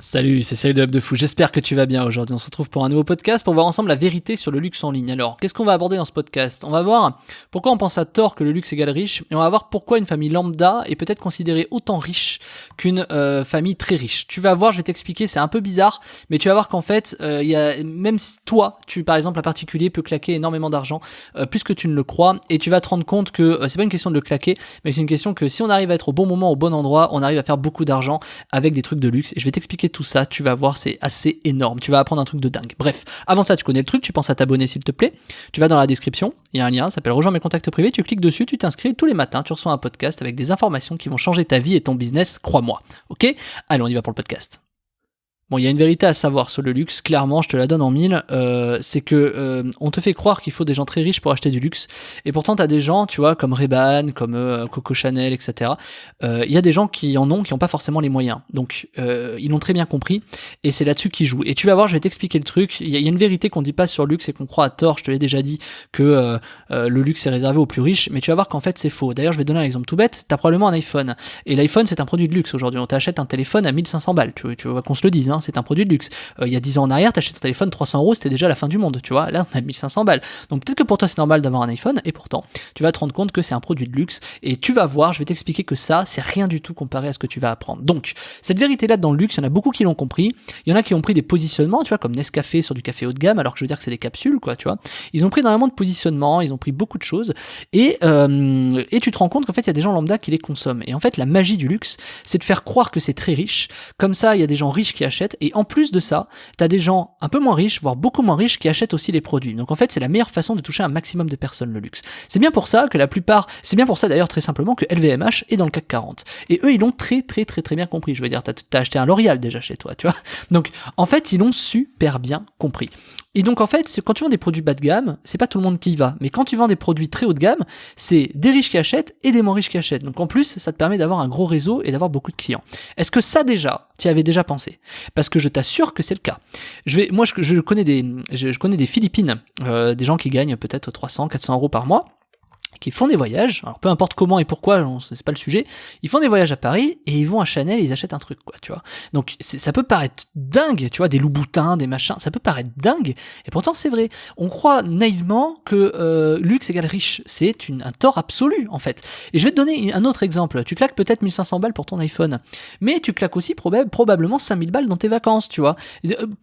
Salut, c'est Cyril de Hub de Fou, j'espère que tu vas bien aujourd'hui. On se retrouve pour un nouveau podcast pour voir ensemble la vérité sur le luxe en ligne. Alors, qu'est-ce qu'on va aborder dans ce podcast? On va voir pourquoi on pense à tort que le luxe égale riche, et on va voir pourquoi une famille lambda est peut-être considérée autant riche qu'une famille très riche. Tu vas voir, je vais t'expliquer, c'est un peu bizarre, mais tu vas voir qu'en fait, même si toi, par exemple, un particulier peut claquer énormément d'argent, plus que tu ne le crois, et tu vas te rendre compte que c'est pas une question de le claquer, mais c'est une question que si on arrive à être au bon moment, au bon endroit, on arrive à faire beaucoup d'argent avec des trucs de luxe. Et je vais t'expliquer tout ça, tu vas voir, c'est assez énorme, tu vas apprendre un truc de dingue. Bref, avant ça, tu connais le truc, tu penses à t'abonner s'il te plaît, tu vas dans la description, il y a un lien, ça s'appelle rejoins mes contacts privés, tu cliques dessus, tu t'inscris, tous les matins tu reçois un podcast avec des informations qui vont changer ta vie et ton business, crois-moi, ok? Allez, on y va pour le podcast. Bon, il y a une vérité à savoir sur le luxe, clairement, je te la donne en mille, c'est que on te fait croire qu'il faut des gens très riches pour acheter du luxe, et pourtant t'as des gens, tu vois, comme Ray-Ban, comme Coco Chanel, etc. Il y a des gens qui en ont, qui n'ont pas forcément les moyens, donc ils l'ont très bien compris, et c'est là-dessus qu'ils jouent. Et tu vas voir, je vais t'expliquer le truc, il y a une vérité qu'on dit pas sur le luxe et qu'on croit à tort, je te l'ai déjà dit, que le luxe est réservé aux plus riches, mais tu vas voir qu'en fait c'est faux. D'ailleurs, je vais te donner un exemple tout bête, t'as probablement un iPhone, et l'iPhone c'est un produit de luxe aujourd'hui, on t'achète un téléphone à 1500 balles, tu vois qu'on se le dise, hein. C'est un produit de luxe. Il y a 10 ans en arrière, t'achètes un téléphone 300€, c'était déjà la fin du monde, tu vois. Là, on a 1500 balles. Donc peut-être que pour toi, c'est normal d'avoir un iPhone, et pourtant, tu vas te rendre compte que c'est un produit de luxe, et tu vas voir, je vais t'expliquer que ça, c'est rien du tout comparé à ce que tu vas apprendre. Donc, cette vérité-là dans le luxe, il y en a beaucoup qui l'ont compris. Il y en a qui ont pris des positionnements, tu vois, comme Nescafé sur du café haut de gamme, alors que je veux dire que c'est des capsules, quoi, tu vois. Ils ont pris énormément de positionnements, ils ont pris beaucoup de choses, et tu te rends compte qu'en fait, il y a des gens lambda qui les consomment. Et en fait, la magie du luxe, c'est de faire croire que c'est très riche. Comme ça, il y a des gens riches qui achètent, et en plus de ça, t'as des gens un peu moins riches, voire beaucoup moins riches, qui achètent aussi les produits. Donc en fait, c'est la meilleure façon de toucher un maximum de personnes, le luxe. C'est bien pour ça que c'est bien pour ça d'ailleurs très simplement que LVMH est dans le CAC 40. Et eux, ils l'ont très bien compris. Je veux dire, t'as acheté un L'Oréal déjà chez toi, tu vois. Donc en fait, ils l'ont super bien compris. Et donc en fait, quand tu vends des produits bas de gamme, c'est pas tout le monde qui y va. Mais quand tu vends des produits très haut de gamme, c'est des riches qui achètent et des moins riches qui achètent. Donc en plus, ça te permet d'avoir un gros réseau et d'avoir beaucoup de clients. Est-ce que ça déjà, tu y avais déjà pensé? Parce que je t'assure que c'est le cas. Je connais des Philippines, des gens qui gagnent peut-être 300, 400€ par mois, qui font des voyages, alors peu importe comment et pourquoi, c'est pas le sujet, ils font des voyages à Paris et ils vont à Chanel et ils achètent un truc, quoi, tu vois. Donc ça peut paraître dingue, tu vois, des Louboutins, des machins, ça peut paraître dingue, et pourtant c'est vrai. On croit naïvement que luxe égale riche, c'est un tort absolu, en fait. Et je vais te donner un autre exemple, tu claques peut-être 1500 balles pour ton iPhone, mais tu claques aussi probablement 5000 balles dans tes vacances, tu vois.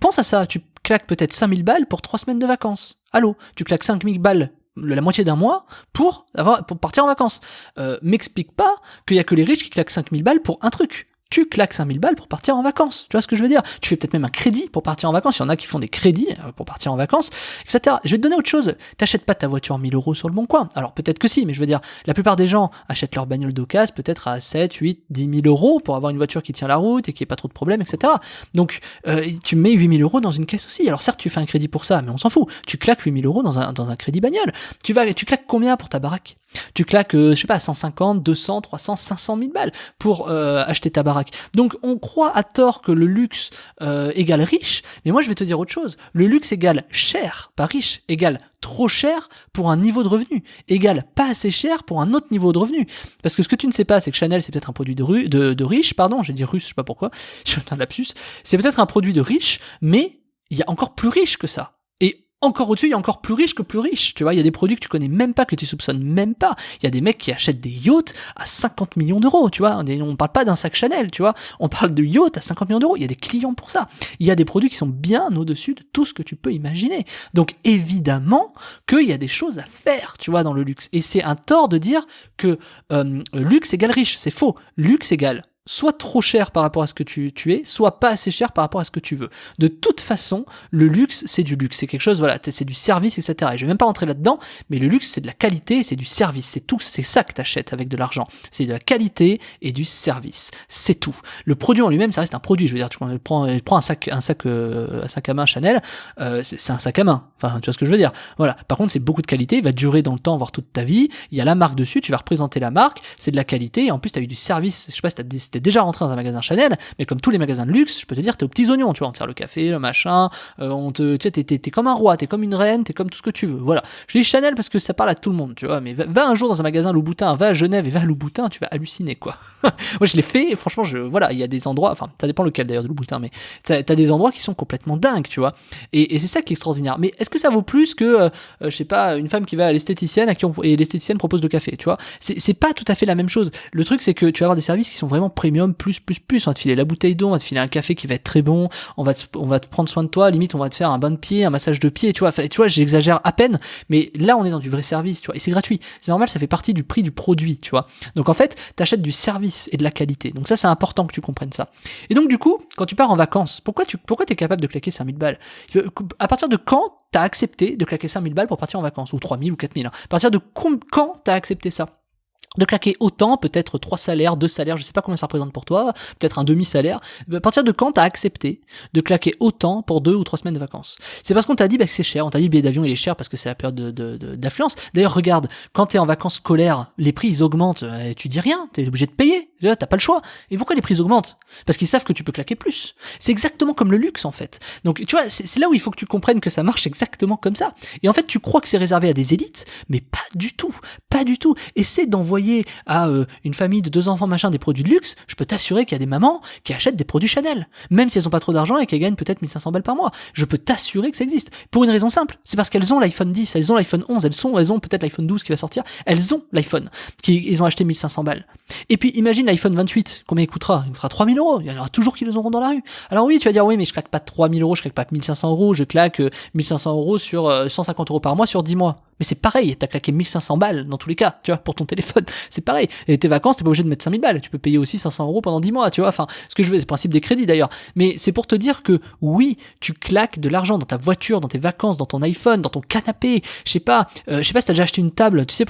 Pense à ça, tu claques peut-être 5000 balles pour 3 semaines de vacances. Allô, tu claques 5000 balles la moitié d'un mois pour partir en vacances. M'explique pas qu'il y a que les riches qui claquent 5000 balles pour un truc. Tu claques 5000 balles pour partir en vacances. Tu vois ce que je veux dire? Tu fais peut-être même un crédit pour partir en vacances. Il y en a qui font des crédits pour partir en vacances, etc. Je vais te donner autre chose. T'achètes pas ta voiture 1000€ sur le bon coin. Alors peut-être que si, mais je veux dire, la plupart des gens achètent leur bagnole d'occasion peut-être à 7, 8, 10 000€ pour avoir une voiture qui tient la route et qui ait pas trop de problèmes, etc. Donc tu mets 8000€ dans une caisse aussi. Alors certes, tu fais un crédit pour ça, mais on s'en fout. Tu claques 8000€ dans un crédit bagnole. Tu claques combien pour ta baraque? Tu claques, je sais pas, 150, 200, 300, 500 000 balles pour acheter ta baraque. Donc on croit à tort que le luxe égale riche, mais moi je vais te dire autre chose. Le luxe égale cher, pas riche, égale trop cher pour un niveau de revenu, égale pas assez cher pour un autre niveau de revenu. Parce que ce que tu ne sais pas, c'est que Chanel c'est peut-être un produit de riche, pardon, j'ai dit russe, je sais pas pourquoi, j'ai un lapsus, c'est peut-être un produit de riche, mais il y a encore plus riche que ça. Et encore au-dessus, il y a encore plus riche que plus riche, tu vois, il y a des produits que tu connais même pas, que tu soupçonnes même pas, il y a des mecs qui achètent des yachts à 50 millions d'euros, tu vois, on parle pas d'un sac Chanel, tu vois, on parle de yachts à 50 millions d'euros, il y a des clients pour ça, il y a des produits qui sont bien au-dessus de tout ce que tu peux imaginer, donc évidemment qu'il y a des choses à faire, tu vois, dans le luxe, et c'est un tort de dire que luxe égale riche, c'est faux, luxe égale soit trop cher par rapport à ce que tu es, soit pas assez cher par rapport à ce que tu veux. De toute façon, le luxe, c'est du luxe. C'est quelque chose, voilà, c'est du service, etc. Et je vais même pas rentrer là-dedans, mais le luxe, c'est de la qualité, c'est du service. C'est tout, c'est ça que t'achètes avec de l'argent. C'est de la qualité et du service. C'est tout. Le produit en lui-même, ça reste un produit. Je veux dire, tu prends un sac à main Chanel, c'est un sac à main. Enfin, tu vois ce que je veux dire. Voilà. Par contre, c'est beaucoup de qualité, il va durer dans le temps, voire toute ta vie. Il y a la marque dessus, tu vas représenter la marque, c'est de la qualité, et en plus, t'as eu du service. Je sais pas si t'es déjà rentré dans un magasin Chanel, mais comme tous les magasins de luxe, je peux te dire, t'es aux petits oignons, tu vois, on te sert le café, le machin, tu sais, t'es comme un roi, t'es comme une reine, t'es comme tout ce que tu veux, voilà. Je dis Chanel parce que ça parle à tout le monde, tu vois, mais va un jour dans un magasin Louboutin, va à Genève et va à Louboutin, tu vas halluciner, quoi. Moi, je l'ai fait, et franchement, voilà, il y a des endroits, enfin, ça dépend lequel d'ailleurs de Louboutin, mais t'as des endroits qui sont complètement dingues, tu vois, et c'est ça qui est extraordinaire. Mais est-ce que ça vaut plus que, je sais pas, une femme qui va à l'esthéticienne et l'esthéticienne propose le café, tu vois? C'est pas tout à fait la même chose. Le truc, c'est que tu vas avoir des services qui sont vraiment premium, plus. On va te filer la bouteille d'eau, on va te filer un café qui va être très bon, on va te prendre soin de toi, limite, on va te faire un bain de pied, un massage de pied, tu vois, j'exagère à peine, mais là, on est dans du vrai service, tu vois, et c'est gratuit. C'est normal, ça fait partie du prix du produit, tu vois. Donc, en fait, t'achètes du service et de la qualité. Donc ça, c'est important que tu comprennes ça. Et donc, du coup, quand tu pars en vacances, pourquoi t'es capable de claquer 5000 balles? À partir de quand t'as accepté de claquer 5000 balles pour partir en vacances, ou 3000 ou 4000, hein. À partir de quand t'as accepté ça? De claquer autant, peut-être 3 salaires, 2 salaires, je sais pas combien ça représente pour toi, peut-être un demi-salaire. À partir de quand t'as accepté de claquer autant pour 2 ou 3 semaines de vacances? C'est parce qu'on t'a dit que c'est cher, on t'a dit le billet d'avion il est cher parce que c'est la période d'affluence. D'ailleurs, regarde, quand t'es en vacances scolaires, les prix ils augmentent, tu dis rien, t'es obligé de payer, t'as pas le choix. Et pourquoi les prix augmentent? Parce qu'ils savent que tu peux claquer plus. C'est exactement comme le luxe en fait. Donc tu vois, c'est là où il faut que tu comprennes que ça marche exactement comme ça. Et en fait, tu crois que c'est réservé à des élites, mais pas du tout, pas du tout. Essaie d'envoyer à une famille de 2 enfants machin des produits de luxe, je peux t'assurer qu'il y a des mamans qui achètent des produits Chanel, même si elles ont pas trop d'argent et qu'elles gagnent peut-être 1500 balles par mois. Je peux t'assurer que ça existe. Pour une raison simple, c'est parce qu'elles ont l'iPhone 10, elles ont l'iPhone 11, elles ont peut-être l'iPhone 12 qui va sortir, elles ont l'iPhone, ils ont acheté 1500 balles. Et puis imagine l'iPhone 28, combien il coûtera? Il coûtera 3000 euros, il y en aura toujours qui les auront dans la rue. Alors oui, tu vas dire, oui, mais je claque pas 3000 euros, je claque pas 1500 euros, je claque 1500 euros sur 150 euros par mois sur 10 mois. Mais c'est pareil, t'as claqué 1500 balles dans tous les cas, tu vois, pour ton téléphone. C'est pareil. Et tes vacances, t'es pas obligé de mettre 5000 balles. Tu peux payer aussi 500 euros pendant 10 mois, tu vois. Enfin, ce que je veux, c'est le principe des crédits d'ailleurs. Mais c'est pour te dire que oui, tu claques de l'argent dans ta voiture, dans tes vacances, dans ton iPhone, dans ton canapé. Je sais pas si t'as déjà acheté une table, tu sais,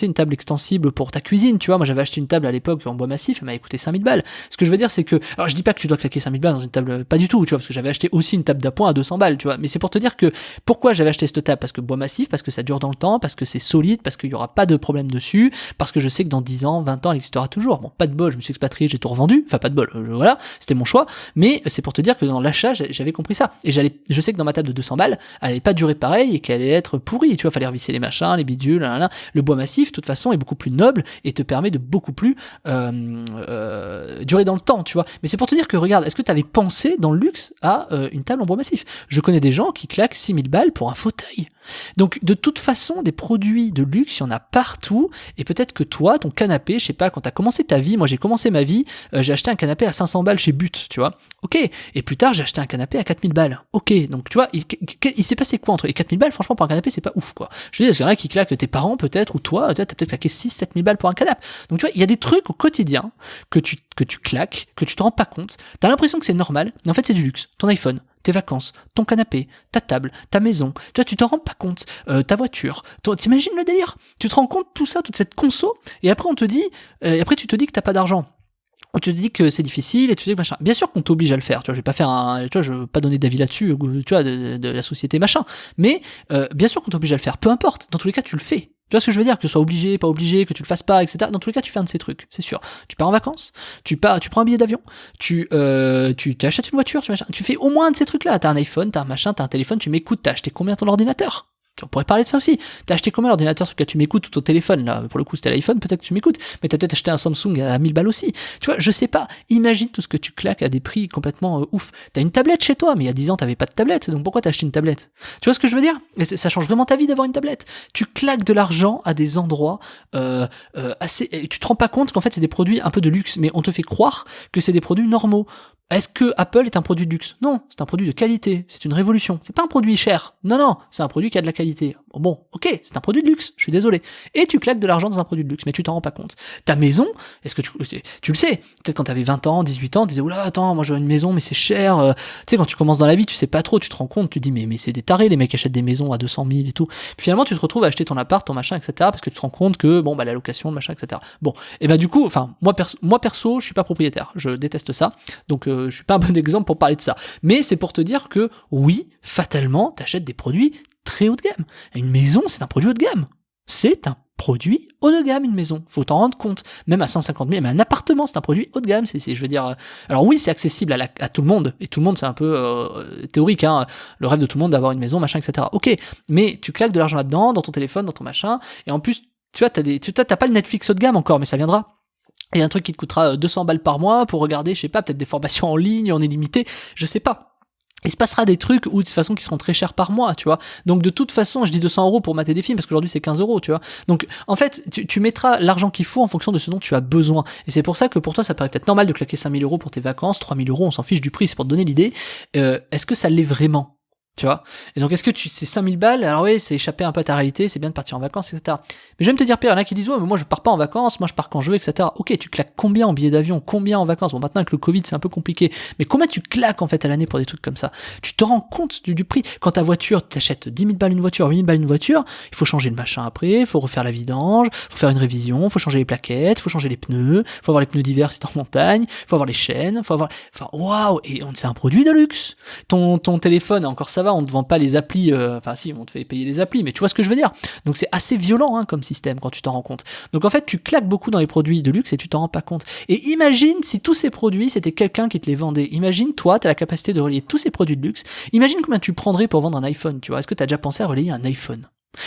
une table extensible pour ta cuisine, tu vois. Moi, j'avais acheté une table à l'époque en bois massif, elle m'a coûté 5000 balles. Ce que je veux dire, c'est que, alors je dis pas que tu dois claquer 5000 balles dans une table, pas du tout, tu vois, parce que j'avais acheté aussi une table d'appoint à 200 balles, tu vois. Mais c'est pour te dire que, pourquoi j'avais acheté cette table? Parce que bois massif, parce que ça dure dans le temps, parce que c'est solide, parce qu'il y aura pas de problème dessus, parce que je sais que dans 10 ans, 20 ans, elle existera toujours. Bon, pas de bol, je me suis expatrié, j'ai tout revendu, enfin pas de bol, voilà, c'était mon choix, mais c'est pour te dire que dans l'achat, j'avais compris ça. Et je sais que dans ma table de 200 balles, elle allait pas durer pareil et qu'elle allait être pourrie, tu vois, fallait revisser les machins, les bidules, là. Le bois massif, de toute façon, est beaucoup plus noble et te permet de beaucoup plus durer dans le temps, tu vois. Mais c'est pour te dire que, regarde, est-ce que tu avais pensé dans le luxe à une table en bois massif? Je connais des gens qui claquent 6000 balles pour un fauteuil. Donc, de toute façon, des produits de luxe, il y en a partout, et peut-être que toi, ton canapé, je sais pas, quand t'as commencé ta vie, moi j'ai commencé ma vie, j'ai acheté un canapé à 500 balles chez But, tu vois, ok, et plus tard j'ai acheté un canapé à 4000 balles, ok, donc tu vois, il s'est passé quoi entre les 4000 balles? Franchement, pour un canapé, c'est pas ouf, quoi. Je veux dire, parce qu'il y en a qui claquent tes parents, peut-être, ou toi, t'as peut-être claqué 6-7000 balles pour un canapé. Donc tu vois, il y a des trucs au quotidien que tu claques, que tu te rends pas compte, t'as l'impression que c'est normal, mais en fait c'est du luxe. Ton iPhone, tes vacances, ton canapé, ta table, ta maison, tu vois, tu t'en rends pas compte, ta voiture, t'imagines le délire? Tu te rends compte tout ça, toute cette conso, et après on te dit, après tu te dis que t'as pas d'argent. On te dit que c'est difficile et tu te dis que machin. Bien sûr qu'on t'oblige à le faire, tu vois, je vais pas faire je veux pas donner d'avis là-dessus, tu vois, de la société machin. Mais, bien sûr qu'on t'oblige à le faire, peu importe, dans tous les cas tu le fais. Tu vois ce que je veux dire? Que ce soit obligé, pas obligé, que tu le fasses pas, etc. Dans tous les cas, tu fais un de ces trucs, c'est sûr. Tu pars en vacances, tu prends un billet d'avion, tu achètes une voiture, tu fais au moins un de ces trucs-là. T'as un iPhone, t'as un machin, t'as un téléphone, tu m'écoutes, t'as acheté combien ton ordinateur? On pourrait parler de ça aussi. T'as acheté combien l'ordinateur sur lequel tu m'écoutes ou ton téléphone, là? Pour le coup, c'était l'iPhone, peut-être que tu m'écoutes. Mais t'as peut-être acheté un Samsung à 1000 balles aussi. Tu vois, je sais pas. Imagine tout ce que tu claques à des prix complètement ouf. T'as une tablette chez toi, mais il y a 10 ans, t'avais pas de tablette. Donc pourquoi t'as acheté une tablette? Tu vois ce que je veux dire? Et ça change vraiment ta vie d'avoir une tablette. Tu claques de l'argent à des endroits, assez, et tu te rends pas compte qu'en fait, c'est des produits un peu de luxe, mais on te fait croire que c'est des produits normaux. Est-ce que Apple est un produit de luxe? Non, c'est un produit de qualité, c'est une révolution. C'est pas un produit cher. Non, c'est un produit qui a de la qualité. Bon, ok, c'est un produit de luxe, je suis désolé. Et tu claques de l'argent dans un produit de luxe, mais tu t'en rends pas compte. Ta maison, est-ce que tu le sais? Peut-être quand t'avais 20 ans, 18 ans, tu disais, oula, attends, moi je veux une maison, mais c'est cher. Tu sais, quand tu commences dans la vie, tu sais pas trop, tu te rends compte, tu te dis, mais c'est des tarés, les mecs achètent des maisons à 200 000 et tout. Puis finalement, tu te retrouves à acheter ton appart, ton machin, etc., parce que tu te rends compte que, bon, bah, la location, le machin, etc. Bon, et bah, du coup, enfin, moi perso, je suis pas propriétaire. Je déteste ça. Donc, je suis pas un bon exemple pour parler de ça. Mais c'est pour te dire que, oui, fatalement, t'achètes des produits très haut de gamme. Une maison, c'est un produit haut de gamme. C'est un produit haut de gamme, une maison. Faut t'en rendre compte. Même à 150 000, mais un appartement, c'est un produit haut de gamme. Je veux dire, alors oui, c'est accessible à tout le monde. Et tout le monde, c'est un peu théorique, hein. Le rêve de tout le monde d'avoir une maison, machin, etc. Ok. Mais tu claques de l'argent là-dedans, dans ton téléphone, dans ton machin. Et en plus, tu vois, t'as pas le Netflix haut de gamme encore, mais ça viendra. Il y a un truc qui te coûtera 200 balles par mois pour regarder, je sais pas, peut-être des formations en ligne, en illimité, je sais pas. Il se passera des trucs où de toute façon qui seront très chers par mois, tu vois. Donc de toute façon, je dis 200 € pour mater des films parce qu'aujourd'hui c'est 15 €, tu vois. Donc en fait, tu mettras l'argent qu'il faut en fonction de ce dont tu as besoin. Et c'est pour ça que pour toi, ça paraît peut-être normal de claquer 5 000 € pour tes vacances, 3 000 €, on s'en fiche du prix, c'est pour te donner l'idée. Est-ce que ça l'est vraiment? Tu vois. Et donc, est-ce que c'est 5000 balles? Alors oui, c'est échapper un peu à ta réalité, c'est bien de partir en vacances, etc. Mais je vais me te dire, Pierre, il y en a qui disent, ouais, mais moi je pars pas en vacances, moi je pars quand je veux, etc. Ok, tu claques combien en billets d'avion, combien en vacances? Bon, maintenant avec le Covid, c'est un peu compliqué. Mais combien tu claques en fait à l'année pour des trucs comme ça? Tu te rends compte du prix? Quand ta voiture, t'achètes 10 000 balles une voiture, 8 000 balles une voiture, il faut changer le machin après, il faut refaire la vidange, faut faire une révision, faut changer les plaquettes, faut changer les pneus, faut avoir les pneus d'hiver si t'es en montagne, faut avoir les chaînes, faut avoir, enfin, waouh! Et c'est un produit de luxe. Ton téléphone, encore ça va, on ne te vend pas les applis, enfin si, on te fait payer les applis, mais tu vois ce que je veux dire. Donc c'est assez violent hein, comme système quand tu t'en rends compte. Donc en fait, tu claques beaucoup dans les produits de luxe et tu t'en rends pas compte. Et imagine si tous ces produits, c'était quelqu'un qui te les vendait. Imagine, toi, t'as la capacité de relayer tous ces produits de luxe. Imagine combien tu prendrais pour vendre un iPhone, tu vois. Est-ce que t'as déjà pensé à relayer un iPhone?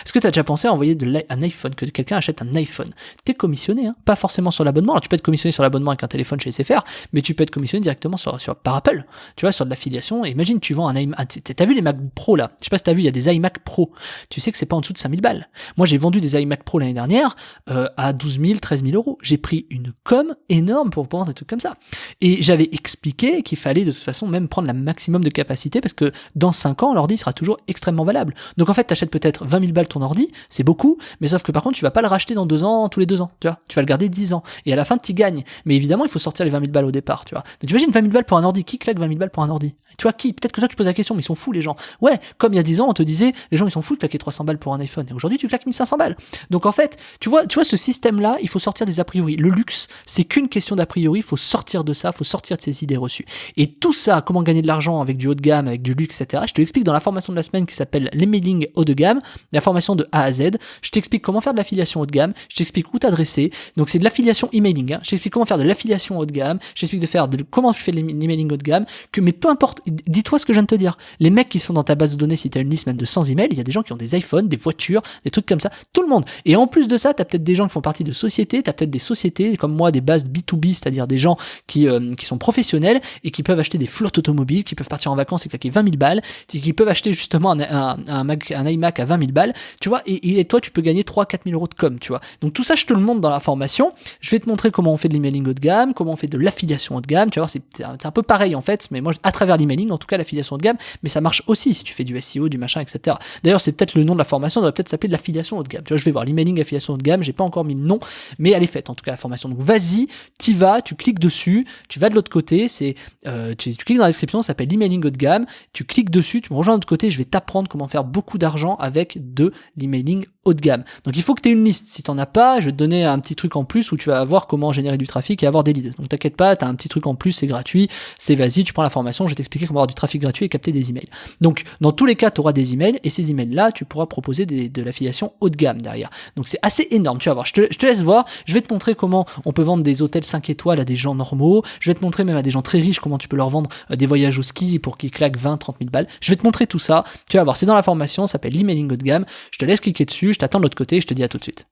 Est-ce que tu as déjà pensé à envoyer un iPhone, que quelqu'un achète un iPhone? T'es commissionné, hein, pas forcément sur l'abonnement. Alors tu peux être commissionné sur l'abonnement avec un téléphone chez SFR, mais tu peux être commissionné directement par Apple, tu vois, sur de l'affiliation. Imagine, tu vends un iMac, t'as vu les Mac Pro là? Je sais pas si t'as vu, il y a des iMac Pro. Tu sais que c'est pas en dessous de 5000 balles. Moi, j'ai vendu des iMac Pro l'année dernière à 12 000, 13 000 €. J'ai pris une com énorme pour vendre des trucs comme ça. Et j'avais expliqué qu'il fallait de toute façon même prendre la maximum de capacité parce que dans 5 ans, l'ordi sera toujours extrêmement valable. Donc en fait, t'achètes peut-être 20 000 balles ton ordi, c'est beaucoup, mais sauf que par contre tu vas pas le racheter dans 2 ans, tous les 2 ans, tu vois, tu vas le garder 10 ans, et à la fin tu gagnes, mais évidemment il faut sortir les 20 000 balles au départ, tu vois. Donc tu imagines 20 000 balles pour un ordi, qui claque 20 000 balles pour un ordi? Tu vois, qui? Peut-être que toi tu poses la question, mais ils sont fous les gens. Ouais, comme il y a 10 ans on te disait, les gens ils sont fous de claquer 300 balles pour un iPhone, et aujourd'hui tu claques 1500 balles. Donc en fait, tu vois ce système-là, il faut sortir des a priori. Le luxe, c'est qu'une question d'a priori, il faut sortir de ça, il faut sortir de ces idées reçues. Et tout ça, comment gagner de l'argent avec du haut de gamme, avec du luxe, etc., je te l'explique dans la formation de la semaine qui s'appelle l'emailing haut de gamme, la formation de A à Z. Je t'explique comment faire de l'affiliation haut de gamme, je t'explique où t'adresser, donc c'est de l'affiliation emailing, hein. Je t'explique comment faire de l'affiliation haut de gamme, je t'explique comment tu fais de l'emailing haut de gamme, mais peu importe, dis-toi ce que je viens de te dire, les mecs qui sont dans ta base de données, si t'as une liste même de 100 emails, il y a des gens qui ont des iPhones, des voitures, des trucs comme ça, tout le monde, et en plus de ça, t'as peut-être des gens qui font partie de sociétés, t'as peut-être des sociétés, comme moi, des bases B2B, c'est-à-dire des gens qui sont professionnels, et qui peuvent acheter des flottes automobiles, qui peuvent partir en vacances et claquer 20 000 balles, qui peuvent acheter justement un iMac à 20 000 balles, tu vois, et toi, tu peux gagner 3-4 000 € de com, tu vois. Donc tout ça, je te le montre dans la formation. Je vais te montrer comment on fait de l'emailing haut de gamme, comment on fait de l'affiliation haut de gamme. Tu vois, c'est un peu pareil en fait, mais moi, à travers l'emailing, en tout cas l'affiliation haut de gamme, mais ça marche aussi si tu fais du SEO, du machin, etc. D'ailleurs, c'est peut-être le nom de la formation, ça doit peut-être s'appeler de l'affiliation haut de gamme. Tu vois, je vais voir l'emailing, affiliation haut de gamme, j'ai pas encore mis le nom, mais elle est faite en tout cas la formation. Donc vas-y, t'y vas, tu cliques dessus, tu vas de l'autre côté, tu cliques dans la description, ça s'appelle l'emailing haut de gamme, tu cliques dessus, tu me rejoins de l'autre côté, je vais t'apprendre comment faire beaucoup d'argent avec de l'emailing haut de gamme. Donc il faut que tu aies une liste. Si t'en as pas, je vais te donner un petit truc en plus où tu vas voir comment générer du trafic et avoir des leads. Donc t'inquiète pas, t'as un petit truc en plus, c'est gratuit, c'est vas-y, tu prends la formation, je vais t'expliquer comment avoir du trafic gratuit et capter des emails. Donc dans tous les cas, tu auras des emails et ces emails-là, tu pourras proposer de l'affiliation haut de gamme derrière. Donc c'est assez énorme, tu vas voir. Je te laisse voir, je vais te montrer comment on peut vendre des hôtels 5 étoiles à des gens normaux, je vais te montrer même à des gens très riches comment tu peux leur vendre des voyages au ski pour qu'ils claquent 20-30 000 balles. Je vais te montrer tout ça, tu vas voir, c'est dans la formation, ça s'appelle l'emailing haut de gamme. Je te laisse cliquer dessus, je t'attends de l'autre côté, je te dis à tout de suite.